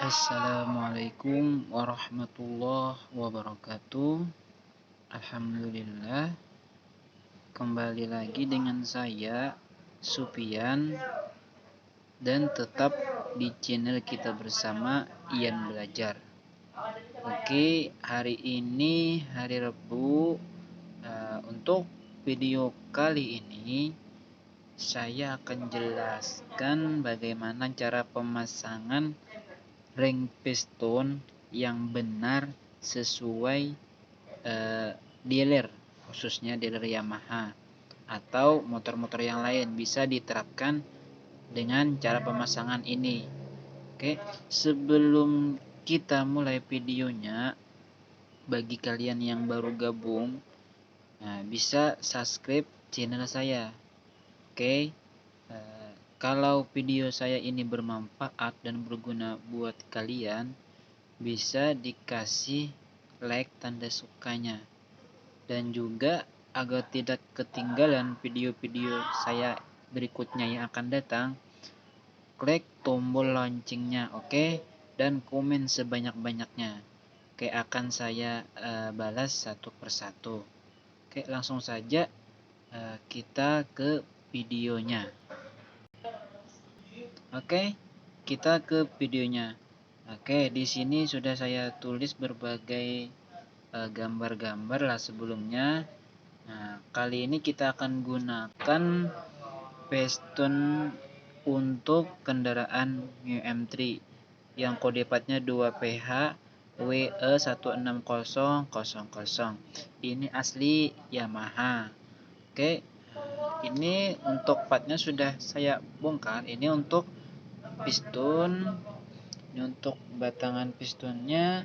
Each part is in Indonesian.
Assalamualaikum warahmatullahi wabarakatuh. Alhamdulillah, kembali lagi dengan saya Supian, dan tetap di channel kita bersama Ian Belajar. Oke, hari ini hari Rabu. Untuk video kali ini saya akan jelaskan bagaimana cara pemasangan ring piston yang benar sesuai dealer, khususnya dealer Yamaha atau motor-motor yang lain bisa diterapkan dengan cara pemasangan ini. Oke, sebelum kita mulai videonya, bagi kalian yang baru gabung, bisa subscribe channel saya. Oke, kalau video saya ini bermanfaat dan berguna buat kalian, bisa dikasih like tanda sukanya. Dan juga agar tidak ketinggalan video-video saya berikutnya yang akan datang, klik tombol loncengnya, oke? Dan komen sebanyak-banyaknya. Oke, akan saya balas satu persatu. Oke, langsung saja kita ke videonya. Oke, kita ke videonya. Oke, di sini sudah saya tulis berbagai gambar-gambar lah sebelumnya. Nah, kali ini kita akan gunakan piston untuk kendaraan New M3 yang kode partnya 2PH WE160000. Ini asli Yamaha. Oke, ini untuk partnya sudah saya bongkar. Ini untuk piston, ini untuk batangan pistonnya,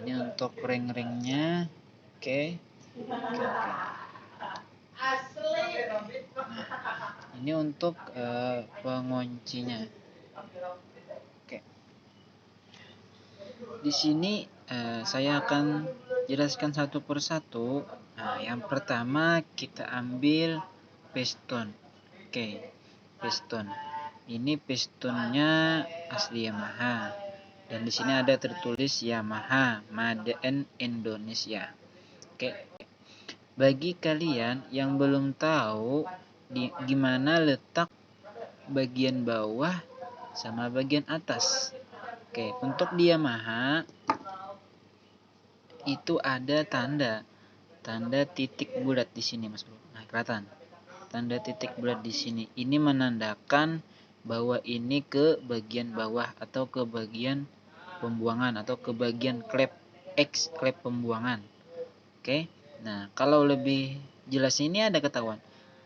ini untuk ring-ringnya. Oke. Nah, ini untuk penguncinya. Oke. Di sini saya akan jelaskan satu persatu. Nah, yang pertama kita ambil piston. Oke, piston. Ini pistonnya asli Yamaha. Dan di sini ada tertulis Yamaha Made in Indonesia. Oke. Bagi kalian yang belum tahu gimana letak bagian bawah sama bagian atas. Oke, untuk di Yamaha itu ada tanda titik bulat di sini, Mas Bro. Nah, kelihatan. Tanda titik bulat di sini. Ini menandakan bahwa ini ke bagian bawah atau ke bagian pembuangan atau ke bagian klep X, klep pembuangan. Oke. Nah, kalau lebih jelas ini ada ketahuan.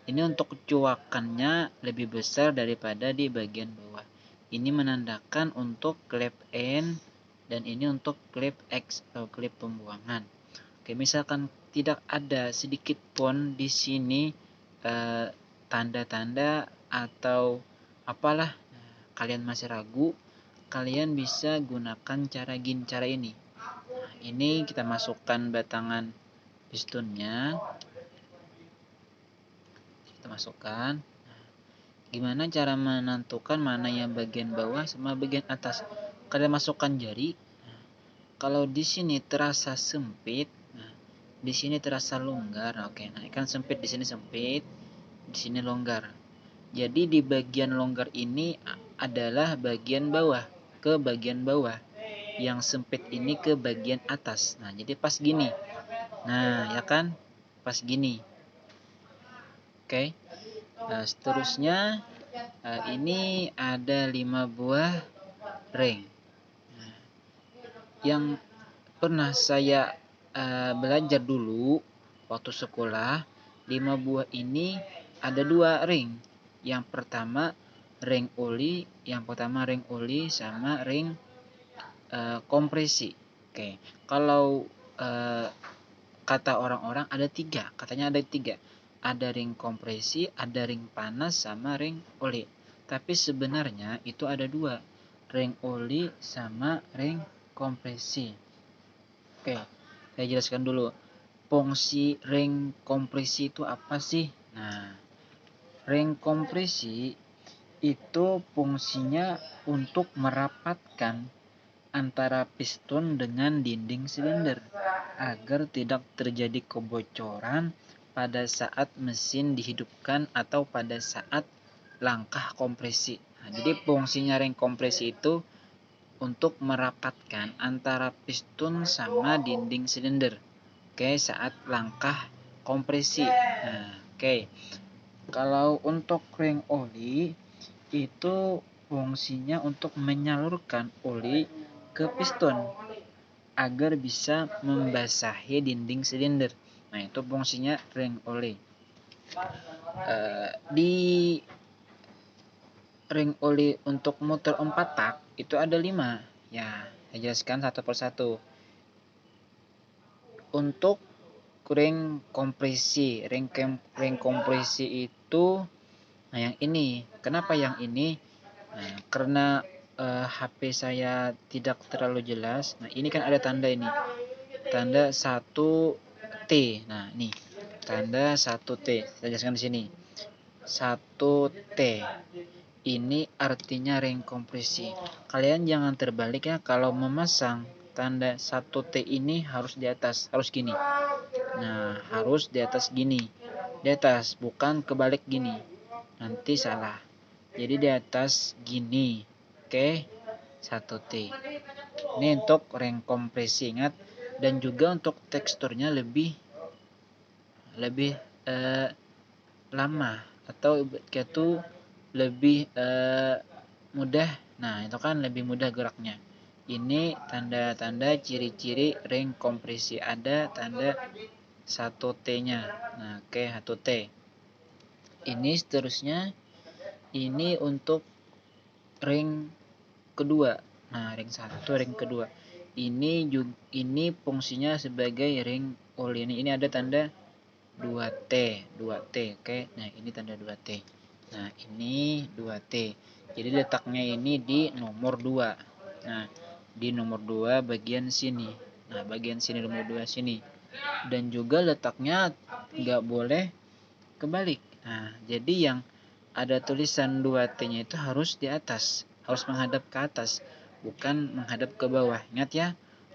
Ini untuk cuakannya lebih besar daripada di bagian bawah. Ini menandakan untuk klep N, dan ini untuk klep X atau klep pembuangan. Oke, misalkan tidak ada sedikit pun di sini tanda-tanda atau apalah, kalian masih ragu, kalian bisa gunakan cara ini. Nah, ini kita masukkan batangan pistonnya, kita masukkan. Gimana cara menentukan mana yang bagian bawah sama bagian atas? Kalian masukkan jari. Kalau di sini terasa sempit, di sini terasa longgar. Oke, nah kan sempit, di sini sempit, di sini longgar. Jadi di bagian longgar ini adalah bagian bawah, ke bagian bawah. Yang sempit ini ke bagian atas. Nah, jadi pas gini. Nah, ya kan? Pas gini. Oke. Nah, seterusnya ini ada 5 buah ring. Nah, yang pernah saya belajar dulu waktu sekolah, 5 buah ini ada 2 ring. Yang pertama ring oli, sama ring kompresi. Oke, kalau kata orang-orang ada 3, katanya ada 3. Ada ring kompresi, ada ring panas, sama ring oli. Tapi sebenarnya itu ada 2, ring oli sama ring kompresi. Oke, saya jelaskan dulu. Fungsi ring kompresi itu apa sih? Nah, ring kompresi itu fungsinya untuk merapatkan antara piston dengan dinding silinder agar tidak terjadi kebocoran pada saat mesin dihidupkan atau pada saat langkah kompresi. Nah, jadi fungsinya ring kompresi itu untuk merapatkan antara piston sama dinding silinder. Oke, saat langkah kompresi. Nah, oke. Kalau untuk ring oli itu fungsinya untuk menyalurkan oli ke piston agar bisa membasahi dinding silinder. Nah, itu fungsinya ring oli. Di ring oli untuk motor 4 tak itu ada 5. Ya, saya jelaskan satu persatu. Untuk ring kompresi, ring kompresi itu yang ini. Kenapa yang ini? Nah, karena HP saya tidak terlalu jelas. Nah, ini kan ada tanda ini. Tanda 1T. Nah, ini tanda 1T. Saya jelaskan di sini. 1T. Ini artinya ring kompresi. Kalian jangan terbalik ya, kalau memasang tanda 1T ini harus di atas, harus gini. Nah, harus di atas gini. Di atas, bukan kebalik gini. Nanti salah. Jadi di atas gini. Oke, 1T. Ini untuk ring kompresi, ingat. Dan juga untuk teksturnya lebih lama atau itu lebih mudah. Nah, itu kan lebih mudah geraknya. Ini tanda-tanda ciri-ciri ring kompresi, ada tanda 1T-nya. Nah, oke, 1T. Ini seterusnya, ini untuk ring kedua. Nah, ring 1, ring kedua. Ini fungsinya sebagai ring oli. Ini ada tanda 2T, 2T, oke. Nah, ini tanda 2T. Nah, ini 2T. Jadi letaknya ini di nomor 2. Nah, di nomor 2 bagian sini. Nah, bagian sini nomor 2 sini. Dan juga letaknya nggak boleh kebalik. Nah, jadi yang ada tulisan 2T-nya itu harus di atas, harus menghadap ke atas, bukan menghadap ke bawah. Ingat ya,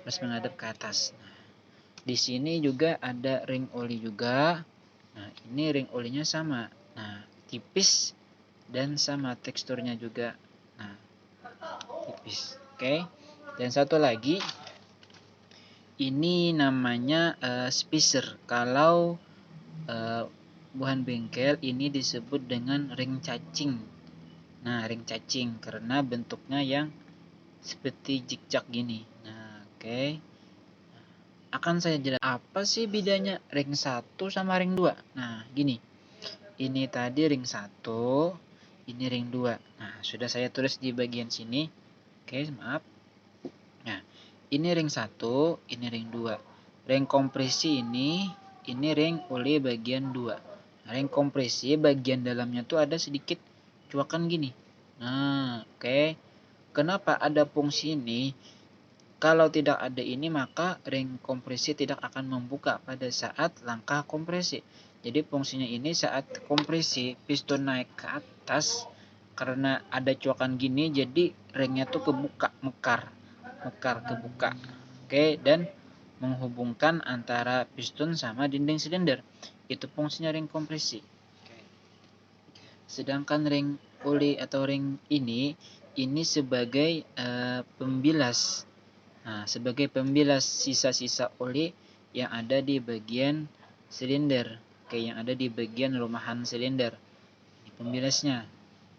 harus menghadap ke atas. Nah, di sini juga ada ring oli juga. Nah, ini ring olinya sama. Nah, tipis dan sama teksturnya juga. Nah, tipis. Oke. Dan satu lagi, ini namanya spacer. Kalau bahan bengkel ini disebut dengan ring cacing. Nah, ring cacing karena bentuknya yang seperti zigzag gini. Nah, oke. Akan saya jelaskan apa sih bedanya ring 1 sama ring 2. Nah, gini. Ini tadi ring 1, ini ring 2. Nah, sudah saya tulis di bagian sini. Oke, maaf. Nah, ini ring 1, ini ring 2. Ring kompresi ini ring oli bagian 2. Nah, ring kompresi bagian dalamnya tuh ada sedikit cuakan gini. Nah, oke. Kenapa ada fungsi ini? Kalau tidak ada ini, maka ring kompresi tidak akan membuka pada saat langkah kompresi. Jadi fungsinya ini saat kompresi piston naik ke atas, karena ada cuakan gini, jadi ringnya tuh kebuka, mekar kebuka. Oke, dan menghubungkan antara piston sama dinding silinder. Itu fungsinya ring kompresi. Sedangkan ring oli atau ring ini sebagai pembilas. Nah, sebagai pembilas sisa-sisa oli yang ada di bagian silinder. Oke, yang ada di bagian rumahan silinder. Ini pembilasnya.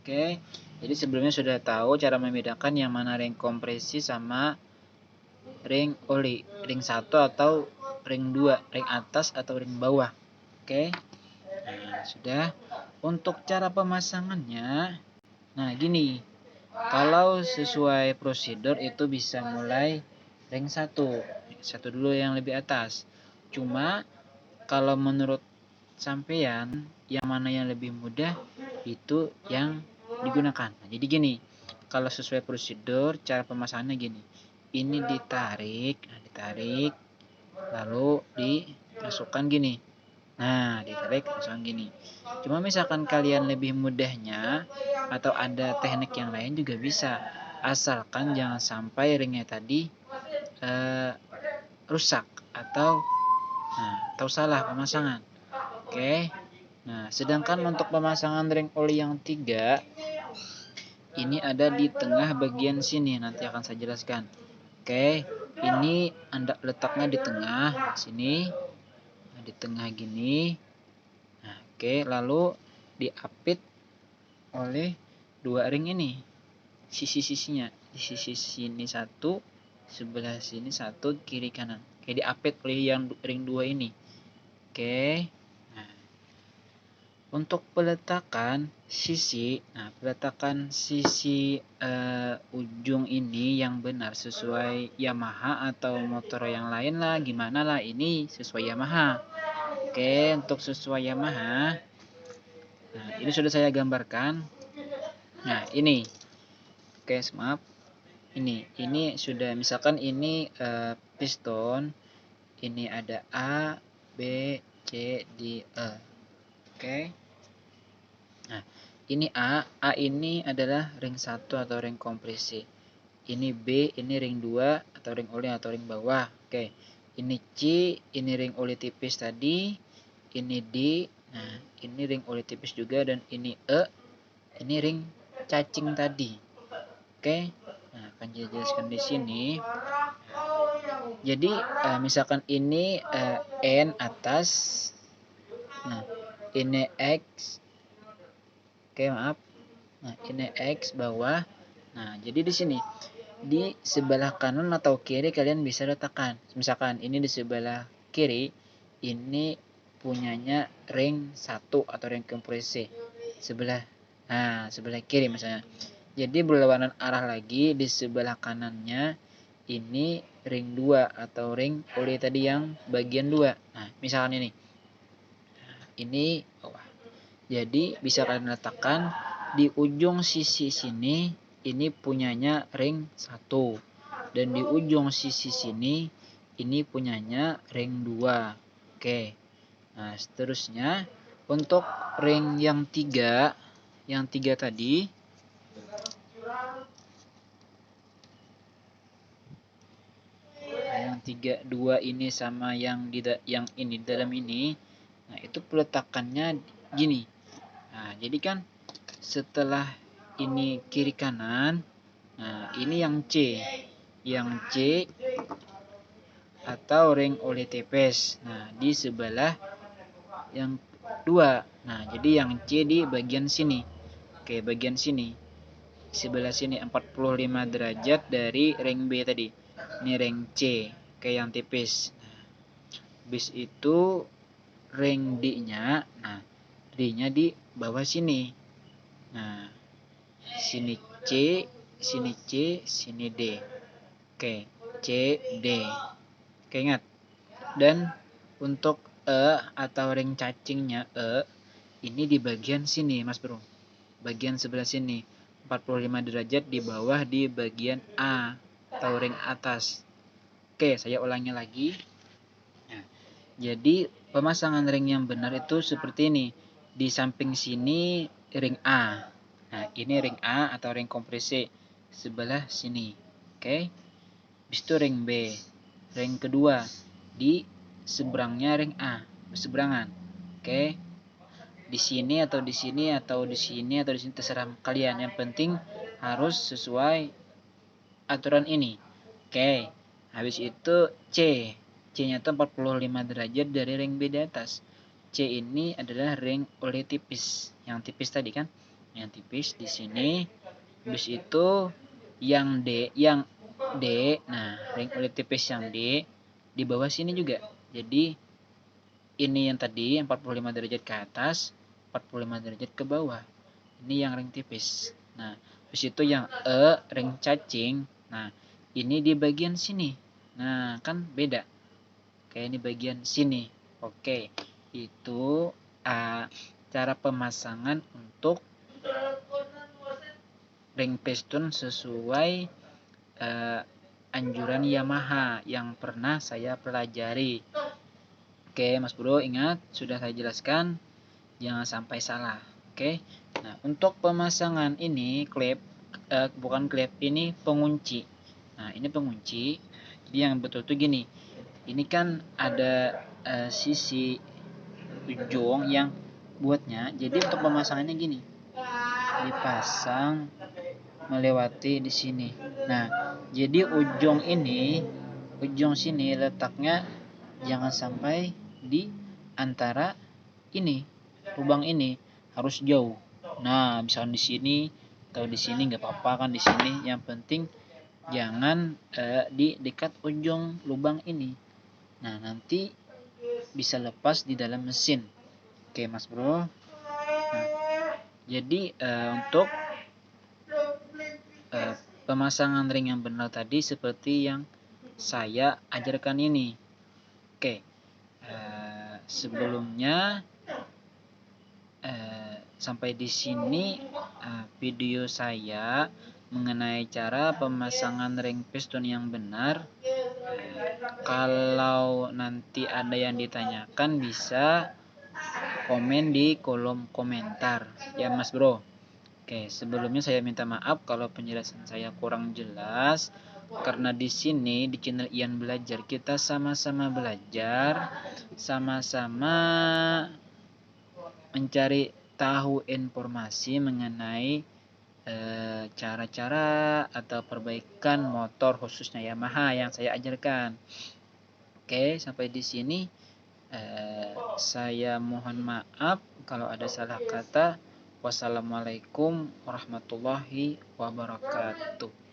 Oke. Jadi sebelumnya sudah tahu cara membedakan yang mana ring kompresi sama ring oli, ring 1 atau ring 2, ring atas atau ring bawah. Oke. Nah, sudah. Untuk cara pemasangannya, nah gini. Kalau sesuai prosedur itu bisa mulai ring 1 dulu yang lebih atas. Cuma kalau menurut sampean yang mana yang lebih mudah itu yang digunakan. Nah, jadi gini, kalau sesuai prosedur cara pemasangannya gini. Ini ditarik, lalu dimasukkan gini. Nah, ditarik langsung gini. Cuma misalkan kalian lebih mudahnya atau ada teknik yang lain juga bisa. Asalkan jangan sampai ringnya tadi rusak atau salah pemasangan. Oke. Nah, sedangkan untuk pemasangan ring oli yang 3 ini ada di tengah bagian sini, nanti akan saya jelaskan. Oke, ini Anda letaknya di tengah sini. Di tengah gini. Nah, oke, lalu diapit oleh dua ring ini. Sisi-sisinya, di sisi sini satu, sebelah sini satu, kiri kanan. Oke, diapit oleh yang ring 2 ini. Oke. Nah, untuk peletakan sisi ujung ini yang benar sesuai Yamaha atau motor yang lain lah, gimana lah, ini sesuai Yamaha. Oke, untuk sesuai Yamaha, nah ini sudah saya gambarkan. Nah ini, oke, maaf, ini sudah, misalkan ini piston, ini ada A, B, C, D, E. Oke. Nah, ini A ini adalah ring 1 atau ring kompresi. Ini B, ini ring 2 atau ring oli atau ring bawah. Oke. Ini C, ini ring oli tipis tadi. Ini D, nah ini ring oli tipis juga, dan ini E, ini ring cacing tadi. Oke. Nah, akan dijelaskan di sini. Jadi misalkan ini N atas, nah ini X. Oke, maaf. Nah, ini X bawah. Nah, jadi di sini di sebelah kanan atau kiri kalian bisa letakkan. Misalkan ini di sebelah kiri, ini punyanya ring 1 atau ring kompresi. Sebelah kiri misalnya. Jadi berlawanan arah lagi, di sebelah kanannya ini ring 2 atau ring oli tadi yang bagian 2. Nah, misalkan ini. Nah, ini bawah. Jadi bisa kalian letakkan di ujung sisi sini, ini punyanya ring 1, dan di ujung sisi sini ini punyanya ring 2. Oke. Nah, seterusnya untuk ring yang 3 tadi, yang 3 2 ini sama yang ini dalam ini. Nah, itu peletakannya gini. Nah, jadi kan setelah ini kiri kanan, nah ini yang C atau ring oli tipis. Nah, di sebelah yang 2. Nah, jadi yang C di bagian sini. Oke, bagian sini. Sebelah sini 45 derajat dari ring B tadi. Ini ring C, oke, yang tipis. Nah, habis itu ring D-nya, nah D-nya di bawah sini. Nah, sini C, sini C, sini D. Oke, C, D. Oke, ingat. Dan untuk E atau ring cacingnya E, ini di bagian sini, Mas Bro. Bagian sebelah sini. 45 derajat di bawah di bagian A atau ring atas. Oke, saya ulangi lagi. Nah, jadi pemasangan ring yang benar itu seperti ini. Di samping sini ring A. Nah, ini ring A atau ring kompresi sebelah sini. Oke. Habis itu ring B. Ring kedua di seberangnya ring A, berseberangan. Oke. Di sini atau di sini atau di sini atau di sini, terserah kalian. Yang penting harus sesuai aturan ini. Oke. Habis itu C. C-nya itu 45 derajat dari ring B di atas. C ini adalah ring oli tipis. Yang tipis tadi kan? Yang tipis di sini. Habis itu yang D, nah, ring oli tipis yang D di bawah sini juga. Jadi ini yang tadi 45 derajat ke atas, 45 derajat ke bawah. Ini yang ring tipis. Nah, habis itu yang E, ring cacing. Nah, ini di bagian sini. Nah, kan beda. Kayak ini bagian sini. Oke, itu cara pemasangan untuk ring piston sesuai anjuran Yamaha yang pernah saya pelajari. Oke, Mas Bro, ingat sudah saya jelaskan, jangan sampai salah. Oke. Nah, untuk pemasangan ini bukan klip, ini pengunci. Nah, ini pengunci. Jadi yang betul tuh gini. Ini kan ada sisi ujung yang buatnya. Jadi untuk pemasangannya gini. Dipasang melewati di sini. Nah, jadi ujung sini letaknya jangan sampai di antara ini, lubang ini harus jauh. Nah, misalnya di sini atau di sini nggak apa-apa kan di sini. Yang penting jangan di dekat ujung lubang ini. Nah, nanti bisa lepas di dalam mesin. Oke, Mas Bro. Nah, jadi untuk pemasangan ring yang benar tadi seperti yang saya ajarkan ini. Oke, sebelumnya sampai di sini video saya mengenai cara pemasangan ring piston yang benar. Kalau nanti ada yang ditanyakan bisa komen di kolom komentar ya Mas Bro. Oke, sebelumnya saya minta maaf kalau penjelasan saya kurang jelas, karena di sini di channel Ian Belajar kita sama-sama belajar, sama-sama mencari tahu informasi mengenai cara-cara atau perbaikan motor khususnya Yamaha yang saya ajarkan. Oke, sampai di sini saya mohon maaf kalau ada salah kata. Wassalamualaikum warahmatullahi wabarakatuh.